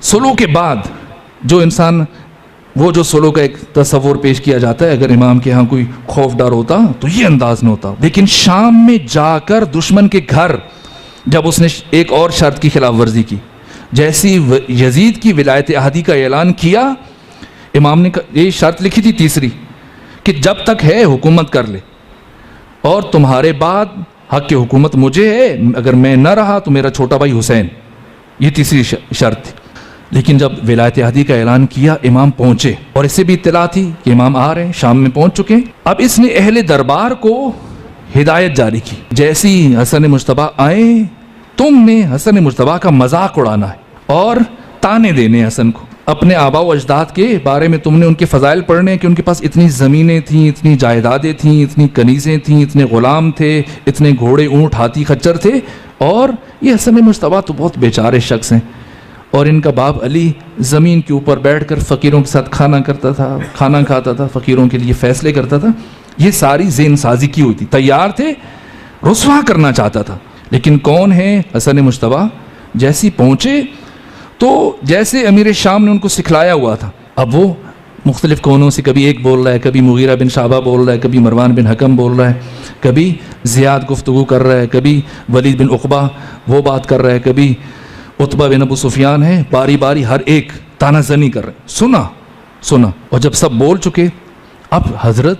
سلو کے بعد جو انسان وہ جو سلو کا ایک تصور پیش کیا جاتا ہے، اگر امام کے ہاں کوئی خوف ڈر ہوتا تو یہ انداز نہ ہوتا، لیکن شام میں جا کر دشمن کے گھر جب اس نے ایک اور شرط کی خلاف ورزی کی، جیسی یزید کی ولایت عہدی کا اعلان کیا، امام نے یہ شرط لکھی تھی تیسری کہ جب تک ہے حکومت کر لے، اور تمہارے بعد حق کی حکومت مجھے ہے، اگر میں نہ رہا تو میرا چھوٹا بھائی حسین، یہ تیسری شرط تھی۔ لیکن جب ولایت عہدی کا اعلان کیا، امام پہنچے، اور اسے بھی اطلاع تھی کہ امام آ رہے ہیں، شام میں پہنچ چکے۔ اب اس نے اہل دربار کو ہدایت جاری کی، جیسی حسن مجتبیٰ آئے تم نے حسن مجتبیٰ کا مذاق اڑانا ہے اور تانے دینے حسن کو، اپنے آباء و اجداد کے بارے میں تم نے ان کے فضائل پڑھنے ہیں کہ ان کے پاس اتنی زمینیں تھیں، اتنی جائیدادیں تھیں، اتنی کنیزیں تھیں، اتنے غلام تھے، اتنے گھوڑے اونٹ ہاتھی خچر تھے، اور یہ حسن مجتبیٰ تو بہت بیچارے شخص ہیں، اور ان کا باپ علی زمین کے اوپر بیٹھ کر فقیروں کے ساتھ کھانا کھاتا تھا، فقیروں کے لیے فیصلے کرتا تھا۔ یہ ساری ذہن سازی کی ہوئی تھی، تیار تھے، رسوا کرنا چاہتا تھا، لیکن کون ہے حسن مجتبیٰ؟ جیسی پہنچے تو جیسے امیر شام نے ان کو سکھلایا ہوا تھا، اب وہ مختلف کونوں سے کبھی ایک بول رہا ہے، کبھی مغیرہ بن شعبہ بول رہا ہے، کبھی مروان بن حکم بول رہا ہے، کبھی زیاد گفتگو کر رہا ہے، کبھی ولید بن عقبہ وہ بات کر رہا ہے، کبھی عتبہ بن ابو سفیان ہے، باری باری ہر ایک تانا زنی کر رہے۔ سنا، اور جب سب بول چکے، اب حضرت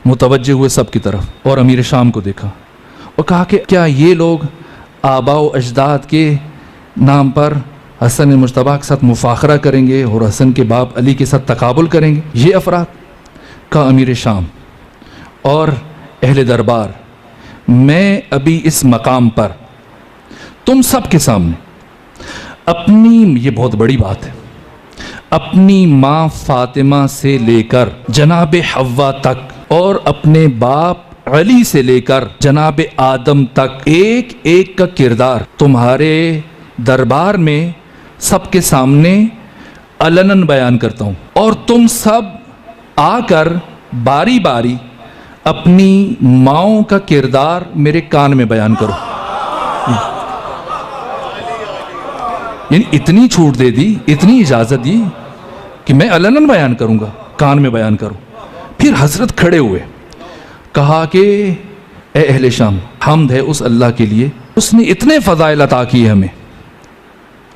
متوجہ ہوئے سب کی طرف اور امیر شام کو دیکھا اور کہا کہ کیا یہ لوگ آباء و اجداد کے نام پر حسن مجتبیٰ کے ساتھ مفاخرہ کریں گے اور حسن کے باپ علی کے ساتھ تقابل کریں گے؟ یہ افراد کا امیر شام اور اہل دربار، میں ابھی اس مقام پر تم سب کے سامنے اپنی، یہ بہت بڑی بات ہے، اپنی ماں فاطمہ سے لے کر جناب حوا تک اور اپنے باپ علی سے لے کر جناب آدم تک ایک ایک کا کردار تمہارے دربار میں سب کے سامنے علناً بیان کرتا ہوں، اور تم سب آ کر باری باری اپنی ماؤں کا کردار میرے کان میں بیان کرو۔ یعنی اتنی چھوٹ دے دی، اتنی اجازت دی کہ میں علناً بیان کروں گا، کان میں بیان کروں۔ پھر حضرت کھڑے ہوئے، کہا کہ اے اہل شام، حمد ہے اس اللہ کے لیے، اس نے اتنے فضائل عطا کیے ہمیں،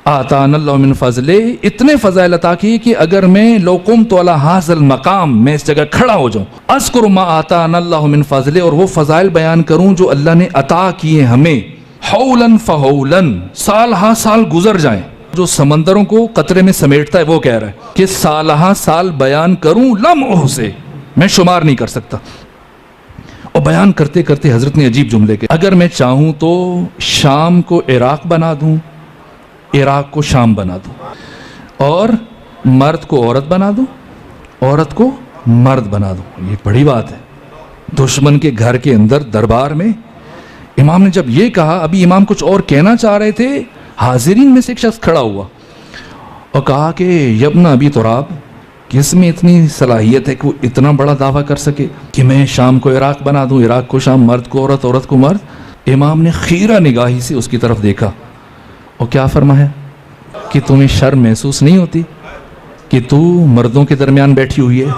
آتانا اللہ من فضلے، اتنے فضائل عطا کیے کہ اگر میں لو قمت علی ھذا المقام، میں اس جگہ کھڑا ہو جاؤں، اذکر ما آتانا اللہ من فضلے، اور وہ فضائل بیان کروں جو اللہ نے عطا کیے ہمیں، حولاً فحولاً، سال ہاں سال گزر جائیں، جو سمندروں کو قطرے میں سمیٹتا ہے وہ کہہ رہا ہے کہ سال ہاں سال بیان کروں، لمحوں سے میں شمار نہیں کر سکتا۔ اور بیان کرتے کرتے حضرت نے عجیب جملے کے، اگر میں چاہوں تو شام کو عراق بنا دوں، عراق کو شام بنا دوں، اور مرد کو عورت بنا دوں، عورت کو مرد بنا دوں۔ یہ بڑی بات ہے، دشمن کے گھر کے اندر دربار میں امام نے جب یہ کہا، ابھی امام کچھ اور کہنا چاہ رہے تھے، حاضرین میں سے ایک شخص کھڑا ہوا اور کہا کہ یبن ابی تراب، کس میں اتنی صلاحیت ہے کہ وہ اتنا بڑا دعویٰ کر سکے کہ میں شام کو عراق بنا دوں، عراق کو شام، مرد کو عورت، عورت کو مرد؟ امام نے خیرہ نگاہی سے اس کی طرف دیکھا اور کیا فرمایا کہ تمہیں شرم محسوس نہیں ہوتی کہ تو مردوں کے درمیان بیٹھی ہوئی ہے؟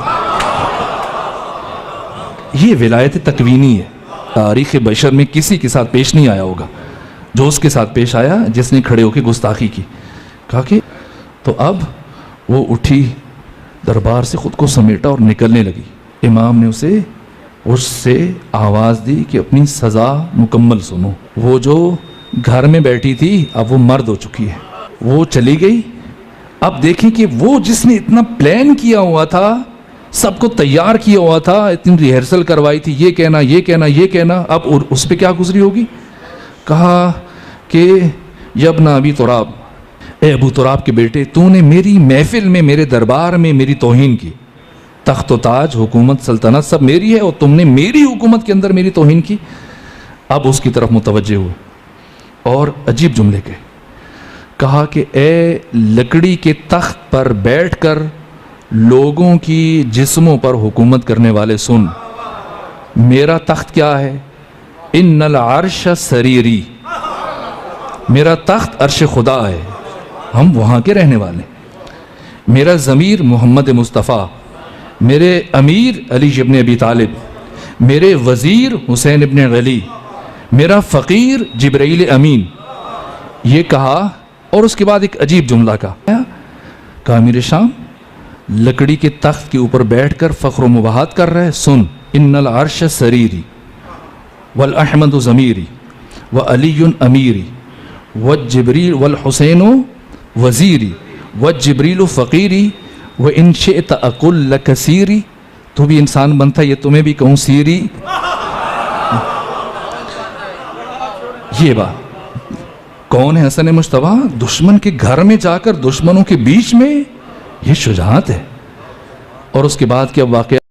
یہ ولایت تکوینی ہے، تاریخ بشر میں کسی کے ساتھ پیش نہیں آیا ہوگا جو اس کے ساتھ پیش آیا جس نے کھڑے ہو کے گستاخی کی۔ کہا کہ تو اب وہ اٹھی، دربار سے خود کو سمیٹا اور نکلنے لگی۔ امام نے اس سے آواز دی کہ اپنی سزا مکمل سنو۔ وہ جو گھر میں بیٹھی تھی اب وہ مرد ہو چکی ہے، وہ چلی گئی۔ اب دیکھیں کہ وہ جس نے اتنا پلان کیا ہوا تھا، سب کو تیار کیا ہوا تھا، اتنی ریہرسل کروائی تھی، یہ کہنا یہ کہنا یہ کہنا، اب اس پہ کیا گزری ہوگی؟ کہا کہ یبن ابی تراب، اے ابو تراب کے بیٹے، تو نے میری محفل میں، میرے دربار میں میری توہین کی، تخت و تاج، حکومت، سلطنت سب میری ہے، اور تم نے میری حکومت کے اندر میری توہین کی۔ اب اس کی طرف متوجہ ہوئے اور عجیب جملے کے کہا کہ اے لکڑی کے تخت پر بیٹھ کر لوگوں کی جسموں پر حکومت کرنے والے، سن، میرا تخت کیا ہے؟ ان العرش سریری، میرا تخت عرش خدا ہے، ہم وہاں کے رہنے والے ہیں۔ میرا ضمیر محمد مصطفیٰ، میرے امیر علی ابن ابی طالب، میرے وزیر حسین ابن علی، میرا فقیر جبرائیل امین. یہ کہا اور اس کے بعد ایک عجیب جملہ کہا امیر شام لکڑی کے تخت کے اوپر بیٹھ کر فخر و مباحت کر رہے. سن، ان العرش سریری والاحمد ضمیری وعلی امیری والجبریل والحسین وزیری والجبریل فقیری وان شئت اقل لک سیری. تو بھی انسان بنتا یہ تمہیں بھی کہوں سیری. یہ بات کون ہے حسن مجتبیٰ؟ دشمن کے گھر میں جا کر دشمنوں کے بیچ میں، یہ شجاعت ہے. اور اس کے بعد کیا واقعہ